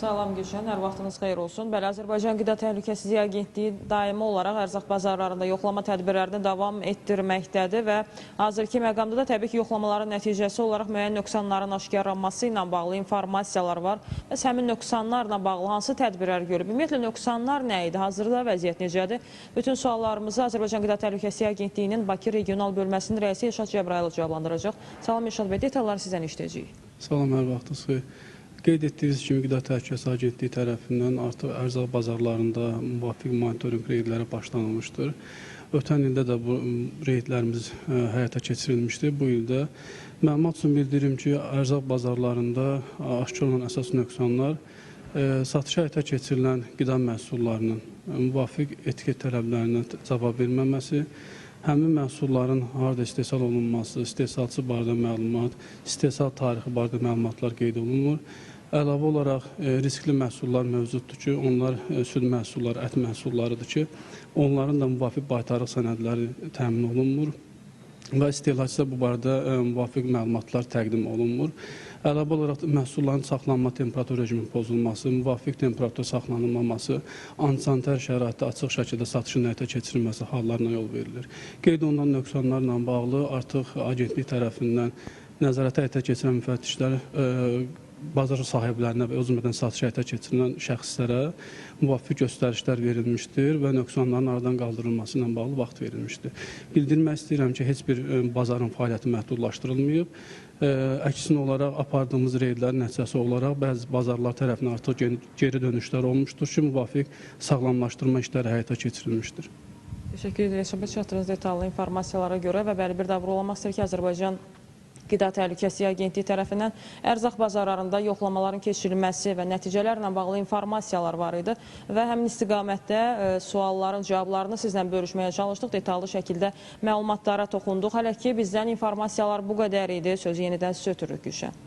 Salam Gülşən, hər vaxtınız xeyir olsun. Bəli, Azərbaycan Qida Təhlükəsizliyi Agentliyi daimi olaraq ərzaq bazarlarında yoxlama tədbirlərini davam etdirməkdədir və hazırki məqamda da təbii ki, yoxlamaların nəticəsi olaraq müəyyən nöqsanların aşkarlanması ilə bağlı informasiyalar var. Bəs həmin nöqsanlarla bağlı hansı tədbirlər görüb? Ümumiyyətlə, nöqsanlar nə idi? Hazırda vəziyyət necədir? Bütün suallarımızı Azərbaycan Qida Təhlükəsizliyi Agentliyinin Bakı Regional Bölməsinin rəisi Elşad Cəbrayılov cavablandıracaq. Salam Elşad bəy, detalları sizdən işləyəcəyik. Salam, hər vaxtınız xeyir. Qeyd etdiyiniz kimi Qida Təhlükəsizliyi Agentliyi tərəfindən artıq ərzaq bazarlarında müvafiq monitorinq reydləri başlanılmışdır. Ötən ildə də bu reydlərimiz həyata keçirilmişdir. Bu ildə məlumat üçün bildirim ki, ərzaq bazarlarında aşkar olan əsas nöqsanlar satışa həyata keçirilən qida məhsullarının müvafiq etiket tələblərinə cavab verməməsi, həmin məhsulların harada istehsal olunması, istehsalçı barədə məlumat, istehsal tarixi barədə məlumatlar qeyd olunmur. Əlavə olaraq riskli məhsullar mövcuddur ki, onlar süd məhsulları, ət məhsullarıdır ki, onların da müvafiq baytarlıq sənədləri təmin olunmur və istehlakçıda bu barədə müvafiq məlumatlar təqdim olunmur. Əlavə olaraq məhsulların saxlanma temperatur rejiminin pozulması, müvafiq temperatur saxlanılmaması, antisanitär şəraitdə açıq şəkildə satışın həyata keçirilməsi hallarına yol verilir. Qeyd olunan nöqsanlarla bağlı artıq agentlik tərəfindən nəzarətə həyata keçirən müfəttişlər bazar sahiblərinə və o cümlədən satışa həyata keçirilən şəxslərə müvafiq göstərişlər verilmişdir və nöqsanların aradan qaldırılması ilə bağlı vaxt verilmişdir. Bildirmək istəyirəm ki, heç bir bazarın fəaliyyəti məhdudlaşdırılmayıb. Əksinə olaraq apardığımız reydlərin nəticəsi olaraq bəzi bazarlar tərəfindən artıq geri dönüşlər olmuşdur ki, müvafiq sağlamlaşdırma işləri həyata keçirilmişdir. Təşəkkür edirik. Şəbət çatdığınız detallı informasiyalara görə və bəli bir də vurulamaq istəyir ki, Azərbaycan Qida Təhlükəsizliyi Agentliyi tərəfindən ərzaq bazarlarında yoxlamaların keçirilməsi və nəticələrlə bağlı informasiyalar var idi və həmin istiqamətdə sualların cavablarını sizlə bölüşməyə çalışdıq, detallı şəkildə məlumatlara toxunduq. Hələ ki, bizdən informasiyalar bu qədər idi. Sözü yenidən sizə ötürürük Gülşən.